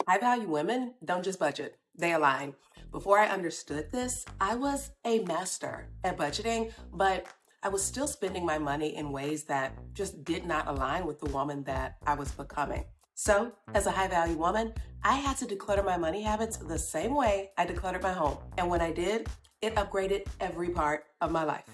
High value women don't just budget, they align. Before I understood this, I was a master at budgeting, but I was still spending my money in ways that just did not align with the woman that I was becoming. So, as a high value woman, I had to declutter my money habits the same way I decluttered my home. And when I did, it upgraded every part of my life.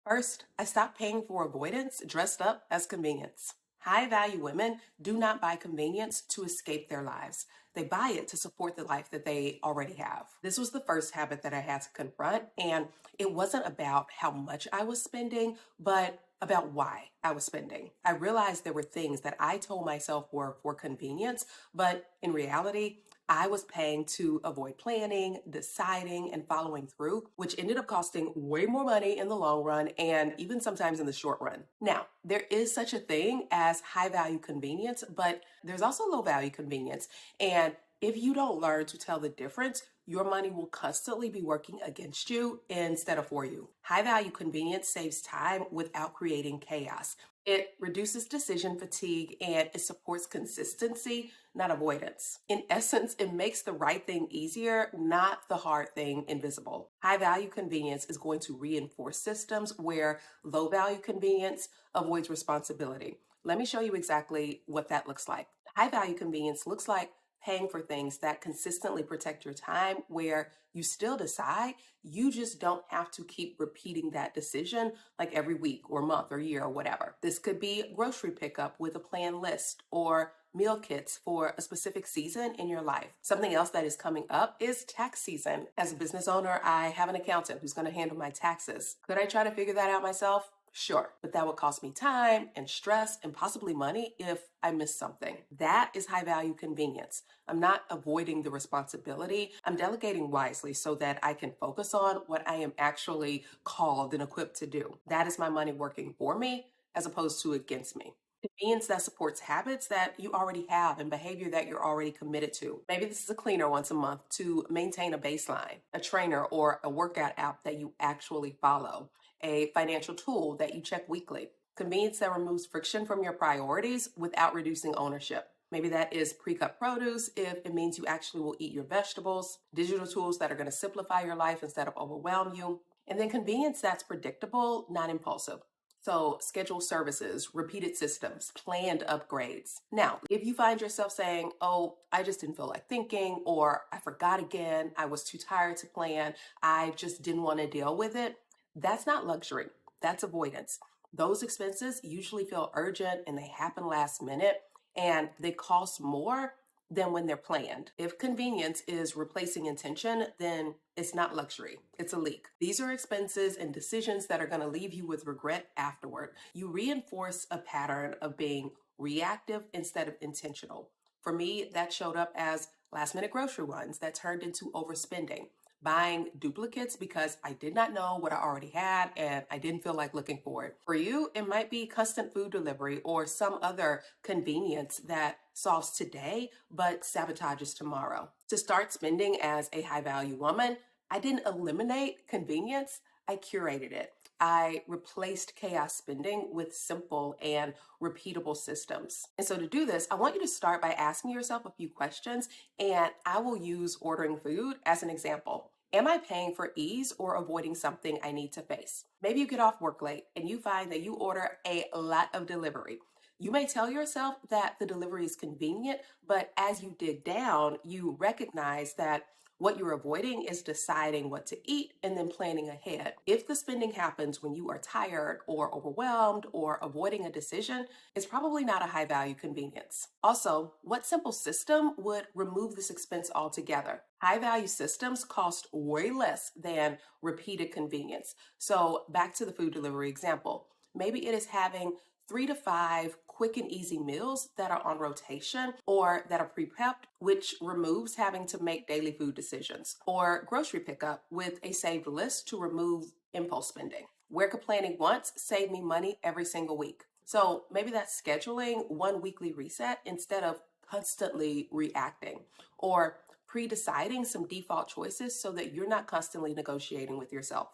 First, I stopped paying for avoidance dressed up as convenience. High value women do not buy convenience to escape their lives. They buy it to support the life that they already have. This was the first habit that I had to confront, and it wasn't about how much I was spending, but about why I was spending. I realized there were things that I told myself were for convenience, but in reality, I was paying to avoid planning, deciding, and following through, which ended up costing way more money in the long run and even sometimes in the short run. Now, there is such a thing as high value convenience, but there's also low value convenience. And if you don't learn to tell the difference, your money will constantly be working against you instead of for you. High value convenience saves time without creating chaos. It reduces decision fatigue and it supports consistency, not avoidance. In essence, it makes the right thing easier, not the hard thing invisible. High value convenience is going to reinforce systems where low value convenience avoids responsibility. Let me show you exactly what that looks like. High value convenience looks like paying for things that consistently protect your time, where you still decide, you just don't have to keep repeating that decision like every week or month or year or whatever. This could be grocery pickup with a planned list or meal kits for a specific season in your life. Something else that is coming up is tax season. As a business owner, I have an accountant who's going to handle my taxes. Could I try to figure that out myself? Sure, but that would cost me time and stress and possibly money if I miss something. That is high value convenience. I'm not avoiding the responsibility. I'm delegating wisely so that I can focus on what I am actually called and equipped to do. That is my money working for me as opposed to against me. Convenience that supports habits that you already have and behavior that you're already committed to. Maybe this is a cleaner once a month to maintain a baseline, a trainer or a workout app that you actually follow, a financial tool that you check weekly. Convenience that removes friction from your priorities without reducing ownership. Maybe that is pre-cut produce if it means you actually will eat your vegetables, digital tools that are going to simplify your life instead of overwhelm you, and then convenience that's predictable, not impulsive. So, scheduled services, repeated systems, planned upgrades. Now, if you find yourself saying, oh, I just didn't feel like thinking, or I forgot again, I was too tired to plan, I just didn't want to deal with it, that's not luxury, that's avoidance. Those expenses usually feel urgent and they happen last minute and they cost more than when they're planned. If convenience is replacing intention, then it's not luxury, it's a leak. These are expenses and decisions that are going to leave you with regret afterward. You reinforce a pattern of being reactive instead of intentional. For me, that showed up as last minute grocery runs that turned into overspending, buying duplicates because I did not know what I already had and I didn't feel like looking for it. For you, it might be constant food delivery or some other convenience that solves today but sabotages tomorrow. To start spending as a high value woman, I didn't eliminate convenience, I curated it. I replaced chaos spending with simple and repeatable systems. And so to do this, I want you to start by asking yourself a few questions, and I will use ordering food as an example. Am I paying for ease or avoiding something I need to face? Maybe you get off work late and you find that you order a lot of delivery. You may tell yourself that the delivery is convenient, but as you dig down, you recognize that what you're avoiding is deciding what to eat and then planning ahead. If the spending happens when you are tired or overwhelmed or avoiding a decision, it's probably not a high value convenience. Also, what simple system would remove this expense altogether? High value systems cost way less than repeated convenience. So back to the food delivery example. Maybe it is having 3 to 5 quick and easy meals that are on rotation or that are pre-prepped, which removes having to make daily food decisions, or grocery pickup with a saved list to remove impulse spending. Where could planning once save me money every single week? So maybe that's scheduling one weekly reset instead of constantly reacting, or pre-deciding some default choices so that you're not constantly negotiating with yourself.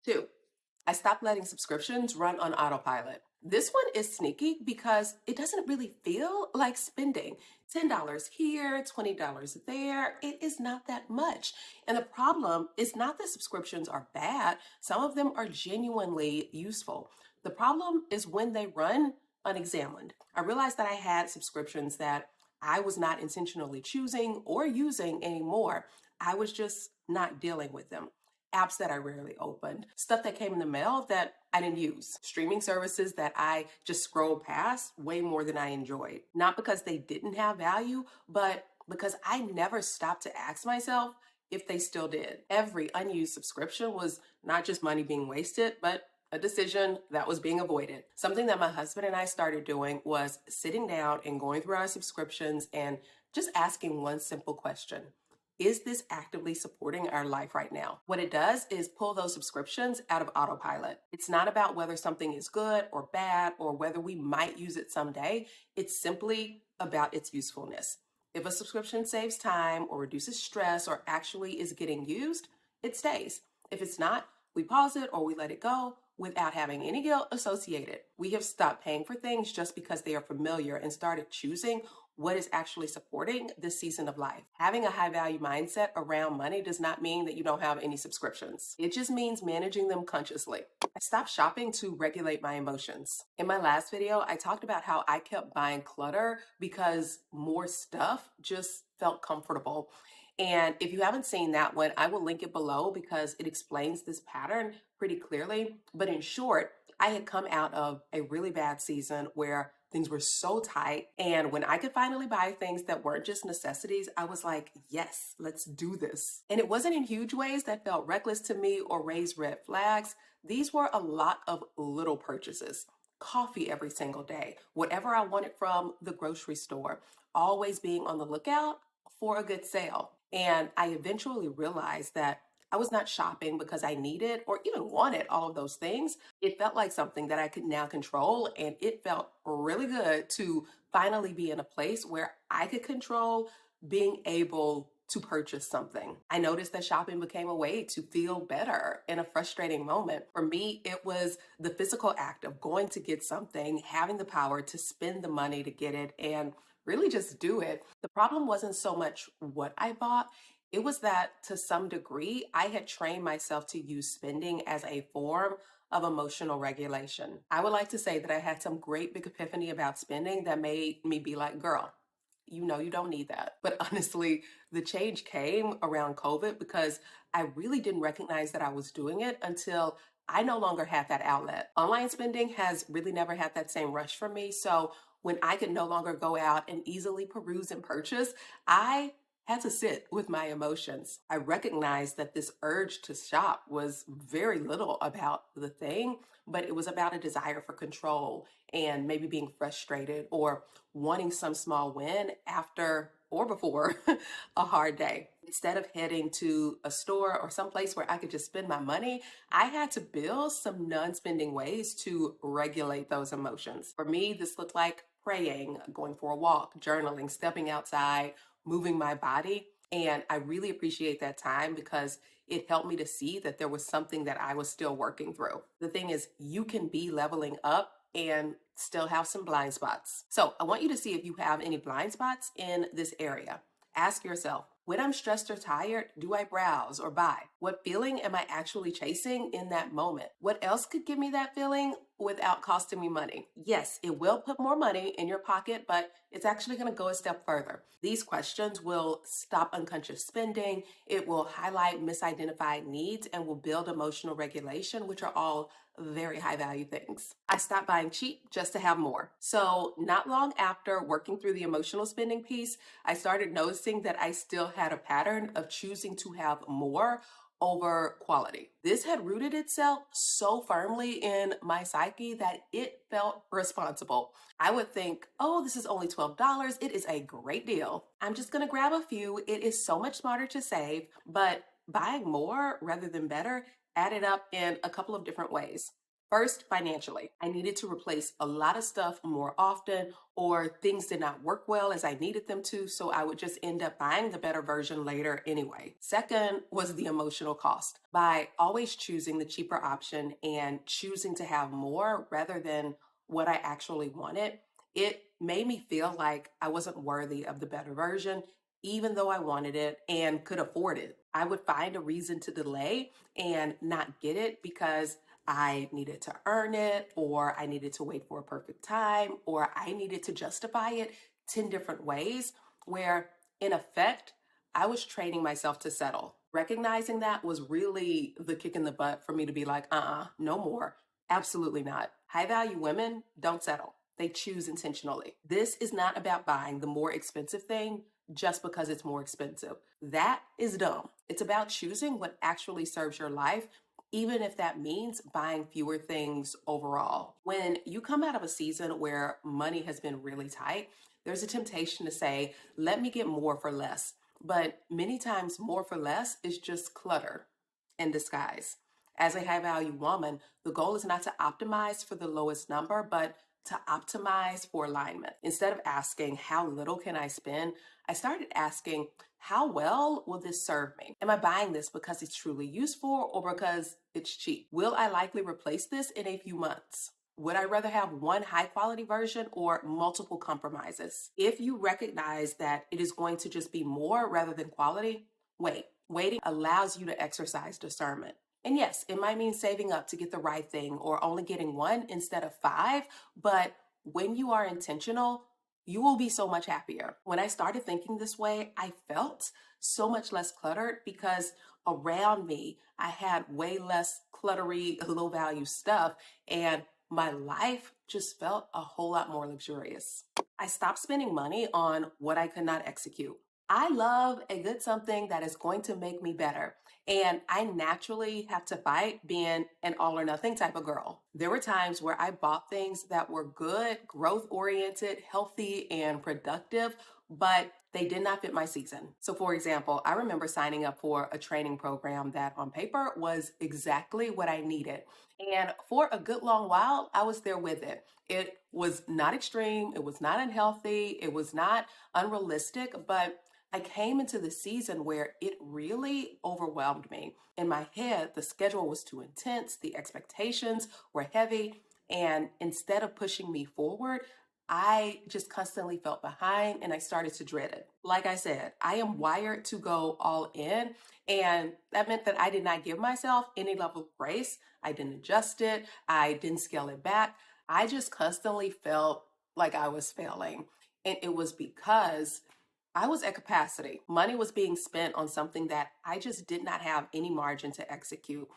2, I stopped letting subscriptions run on autopilot. This one is sneaky because it doesn't really feel like spending. $10 here, $20 there. It is not that much. And the problem is not that subscriptions are bad, some of them are genuinely useful. The problem is when they run unexamined. I realized that I had subscriptions that I was not intentionally choosing or using anymore. I was just not dealing with them. Apps that I rarely opened, stuff that came in the mail that I didn't use, streaming services that I just scrolled past way more than I enjoyed. Not because they didn't have value, but because I never stopped to ask myself if they still did. Every unused subscription was not just money being wasted, but a decision that was being avoided. Something that my husband and I started doing was sitting down and going through our subscriptions and just asking one simple question. Is this actively supporting our life right now? What it does is pull those subscriptions out of autopilot. It's not about whether something is good or bad or whether we might use it someday. It's simply about its usefulness. If a subscription saves time or reduces stress or actually is getting used, it stays. If it's not, we pause it or we let it go without having any guilt associated. We have stopped paying for things just because they are familiar and started choosing what is actually supporting this season of life. Having a high value mindset around money does not mean that you don't have any subscriptions. It just means managing them consciously. I stopped shopping to regulate my emotions. In my last video, I talked about how I kept buying clutter because more stuff just felt comfortable. And if you haven't seen that one, I will link it below because it explains this pattern pretty clearly. But in short, I had come out of a really bad season where things were so tight. And when I could finally buy things that weren't just necessities, I was like, yes, let's do this. And it wasn't in huge ways that felt reckless to me or raised red flags. These were a lot of little purchases. Coffee every single day, whatever I wanted from the grocery store, always being on the lookout for a good sale. And I eventually realized that I was not shopping because I needed or even wanted all of those things. It felt like something that I could now control, and it felt really good to finally be in a place where I could control being able to purchase something. I noticed that shopping became a way to feel better in a frustrating moment. For me, it was the physical act of going to get something, having the power to spend the money to get it, and really just do it. The problem wasn't so much what I bought. It was that to some degree, I had trained myself to use spending as a form of emotional regulation. I would like to say that I had some great big epiphany about spending that made me be like, girl, you know you don't need that. But honestly, the change came around COVID because I really didn't recognize that I was doing it until I no longer had that outlet. Online spending has really never had that same rush for me. So when I could no longer go out and easily peruse and purchase, I had to sit with my emotions. I recognized that this urge to shop was very little about the thing, but it was about a desire for control and maybe being frustrated or wanting some small win after or before a hard day. Instead of heading to a store or someplace where I could just spend my money, I had to build some non-spending ways to regulate those emotions. For me, this looked like praying, going for a walk, journaling, stepping outside, moving my body. And I really appreciate that time because it helped me to see that there was something that I was still working through. The thing is, you can be leveling up and still have some blind spots. So I want you to see if you have any blind spots in this area. Ask yourself, when I'm stressed or tired, do I browse or buy? What feeling am I actually chasing in that moment? What else could give me that feeling without costing me money? Yes, it will put more money in your pocket, but it's actually going to go a step further. These questions will stop unconscious spending, it will highlight misidentified needs, and will build emotional regulation, which are all very high value things. I stopped buying cheap just to have more. So not long after working through the emotional spending piece, I started noticing that I still had a pattern of choosing to have more over quality. This had rooted itself so firmly in my psyche that it felt responsible. I would think, oh, this is only $12. It is a great deal. I'm just gonna grab a few. It is so much smarter to save, but buying more rather than better added up in a couple of different ways. First, financially, I needed to replace a lot of stuff more often, or things did not work well as I needed them to, so I would just end up buying the better version later anyway. Second was the emotional cost. By always choosing the cheaper option and choosing to have more rather than what I actually wanted, it made me feel like I wasn't worthy of the better version, even though I wanted it and could afford it. I would find a reason to delay and not get it because I needed to earn it, or I needed to wait for a perfect time, or I needed to justify it 10 different ways, where in effect, I was training myself to settle. Recognizing that was really the kick in the butt for me to be like, no more. Absolutely not. High value women don't settle. They choose intentionally. This is not about buying the more expensive thing just because it's more expensive. That is dumb. It's about choosing what actually serves your life, even if that means buying fewer things overall. When you come out of a season where money has been really tight, there's a temptation to say, let me get more for less. But many times, more for less is just clutter in disguise. As a high value woman, the goal is not to optimize for the lowest number, but to optimize for alignment. Instead of asking, how little can I spend? I started asking, how well will this serve me? Am I buying this because it's truly useful or because it's cheap? Will I likely replace this in a few months? Would I rather have one high quality version or multiple compromises? If you recognize that it is going to just be more rather than quality, wait. Waiting allows you to exercise discernment. And yes, it might mean saving up to get the right thing or only getting one instead of five, but when you are intentional, you will be so much happier. When I started thinking this way, I felt so much less cluttered because around me, I had way less cluttery, low value stuff, and my life just felt a whole lot more luxurious. I stopped spending money on what I could not execute. I love a good something that is going to make me better. And I naturally have to fight being an all or nothing type of girl. There were times where I bought things that were good, growth oriented, healthy, and productive, but they did not fit my season. So, for example, I remember signing up for a training program that on paper was exactly what I needed. And for a good long while, I was there with it. It was not extreme, it was not unhealthy, it was not unrealistic, but I came into the season where it really overwhelmed me. In my head, the schedule was too intense, the expectations were heavy, and instead of pushing me forward, I just constantly felt behind and I started to dread it. Like I said, I am wired to go all in, and that meant that I did not give myself any level of grace. I didn't adjust it, I didn't scale it back. I just constantly felt like I was failing. And it was because I was at capacity. Money was being spent on something that I just did not have any margin to execute.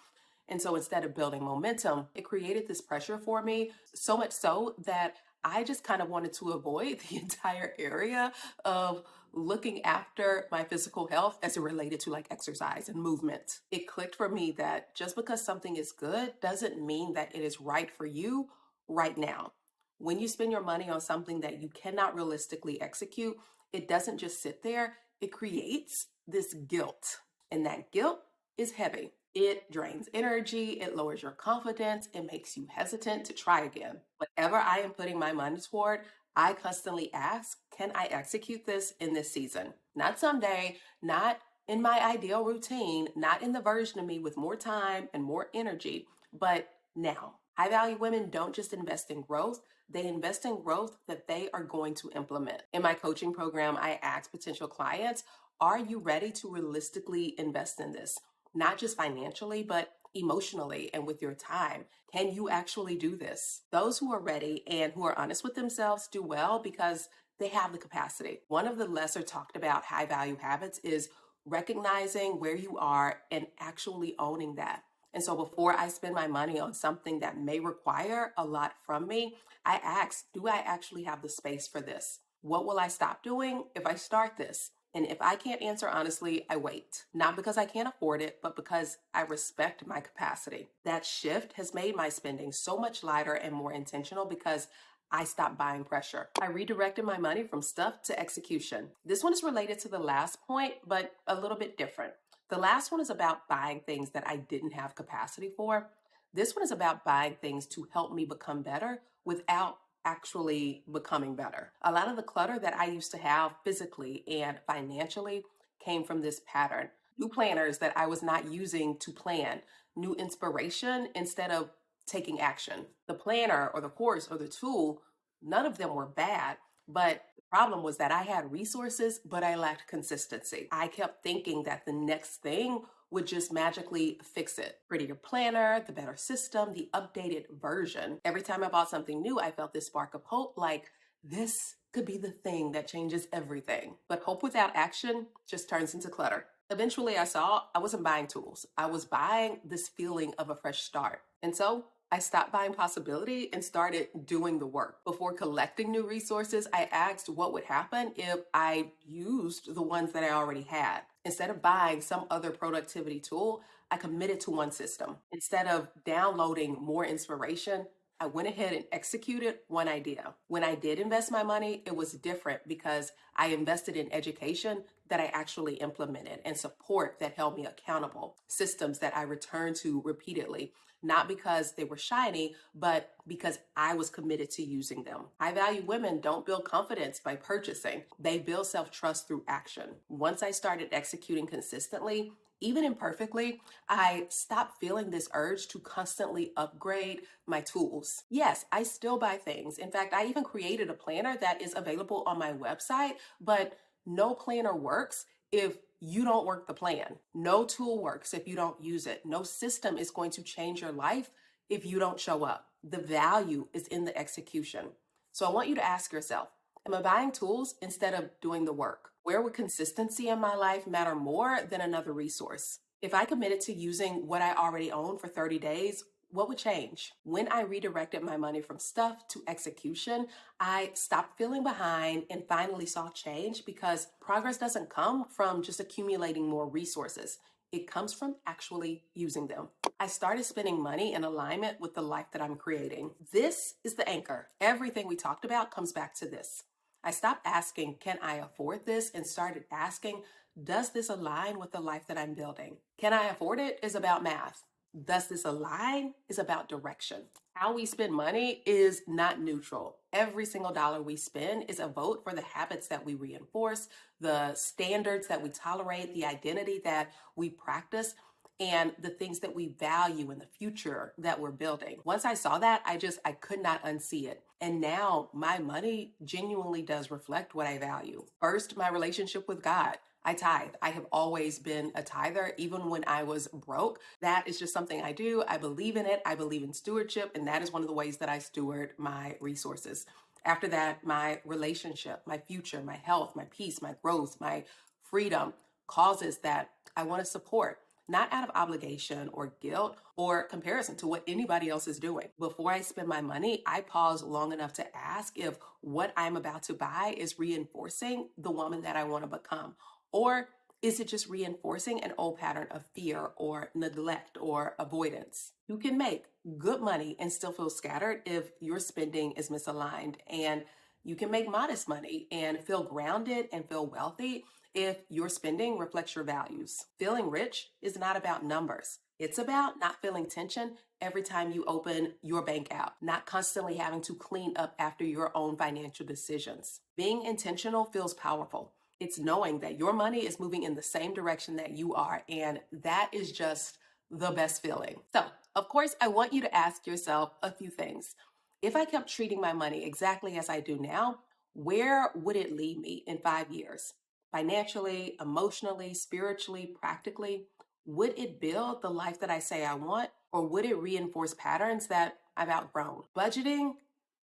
And so instead of building momentum, it created this pressure for me, so much so that I just kind of wanted to avoid the entire area of looking after my physical health as it related to like exercise and movement. It clicked for me that just because something is good doesn't mean that it is right for you right now. When you spend your money on something that you cannot realistically execute, it doesn't just sit there, it creates this guilt. And that guilt is heavy. It drains energy, it lowers your confidence, it makes you hesitant to try again. Whatever I am putting my money toward, I constantly ask, can I execute this in this season? Not someday, not in my ideal routine, not in the version of me with more time and more energy, but now. High value women don't just invest in growth, they invest in growth that they are going to implement. In my coaching program, I ask potential clients, are you ready to realistically invest in this? Not just financially, but emotionally and with your time. Can you actually do this? Those who are ready and who are honest with themselves do well because they have the capacity. One of the lesser talked about high value habits is recognizing where you are and actually owning that. And so before I spend my money on something that may require a lot from me, I ask, do I actually have the space for this? What will I stop doing if I start this? And if I can't answer honestly, I wait. Not because I can't afford it, but because I respect my capacity. That shift has made my spending so much lighter and more intentional because I stopped buying pressure. I redirected my money from stuff to execution. This one is related to the last point, but a little bit different. The last one is about buying things that I didn't have capacity for. This one is about buying things to help me become better without actually becoming better. A lot of the clutter that I used to have physically and financially came from this pattern. New planners that I was not using to plan, new inspiration instead of taking action. The planner or the course or the tool, none of them were bad, but the problem was that I had resources, but I lacked consistency. I kept thinking that the next thing would just magically fix it. Prettier planner, the better system, the updated version. Every time I bought something new, I felt this spark of hope, like this could be the thing that changes everything. But hope without action just turns into clutter. Eventually, I saw I wasn't buying tools. I was buying this feeling of a fresh start. And so I stopped buying possibility and started doing the work. Before collecting new resources, I asked what would happen if I used the ones that I already had. Instead of buying some other productivity tool, I committed to one system. Instead of downloading more inspiration, I went ahead and executed one idea. When I did invest my money, it was different because I invested in education that I actually implemented and support that held me accountable, systems that I returned to repeatedly, not because they were shiny, but because I was committed to using them. High value women don't build confidence by purchasing. They build self-trust through action. Once I started executing consistently, even imperfectly, I stopped feeling this urge to constantly upgrade my tools. Yes, I still buy things. In fact, I even created a planner that is available on my website, but no planner works if you don't work the plan. No tool works if you don't use it. No system is going to change your life if you don't show up. The value is in the execution. So I want you to ask yourself, am I buying tools instead of doing the work? Where would consistency in my life matter more than another resource? If I committed to using what I already own for 30 days, what would change? When I redirected my money from stuff to execution, I stopped feeling behind and finally saw change because progress doesn't come from just accumulating more resources. It comes from actually using them. I started spending money in alignment with the life that I'm creating. This is the anchor. Everything we talked about comes back to this. I stopped asking, can I afford this? And started asking, does this align with the life that I'm building? Can I afford it is about math. Does this align is about direction. How we spend money is not neutral. Every single dollar we spend is a vote for the habits that we reinforce, the standards that we tolerate, the identity that we practice, and the things that we value in the future that we're building. Once I saw that, I could not unsee it. And now my money genuinely does reflect what I value. First, my relationship with God. I tithe. I have always been a tither, even when I was broke. That is just something I do. I believe in it. I believe in stewardship, and that is one of the ways that I steward my resources. After that, my relationship, my future, my health, my peace, my growth, my freedom, causes that I want to support, not out of obligation or guilt or comparison to what anybody else is doing. Before I spend my money, I pause long enough to ask if what I'm about to buy is reinforcing the woman that I want to become, or is it just reinforcing an old pattern of fear or neglect or avoidance? You can make good money and still feel scattered if your spending is misaligned, and you can make modest money and feel grounded and feel wealthy if your spending reflects your values. Feeling rich is not about numbers. It's about not feeling tension every time you open your bank app, not constantly having to clean up after your own financial decisions. Being intentional feels powerful. It's knowing that your money is moving in the same direction that you are, and that is just the best feeling. So, of course, I want you to ask yourself a few things. If I kept treating my money exactly as I do now, where would it lead me in 5 years? Financially, emotionally, spiritually, practically? Would it build the life that I say I want, or would it reinforce patterns that I've outgrown? Budgeting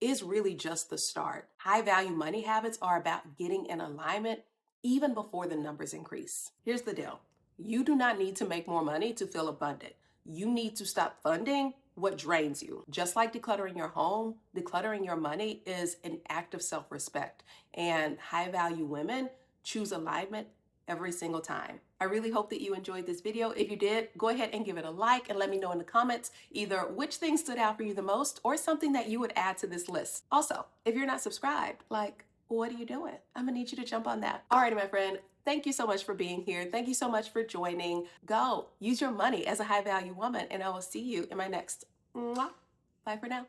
is really just the start. High value money habits are about getting in alignment even before the numbers increase. Here's the deal. You do not need to make more money to feel abundant. You need to stop funding what drains you. Just like decluttering your home, decluttering your money is an act of self-respect. And high value women choose alignment every single time. I really hope that you enjoyed this video. If you did, go ahead and give it a like and let me know in the comments either which thing stood out for you the most or something that you would add to this list. Also, if you're not subscribed, what are you doing? I'm gonna need you to jump on that. Alrighty, my friend. Thank you so much for being here. Thank you so much for joining. Go use your money as a high value woman, and I will see you in my next Mwah. Bye for now.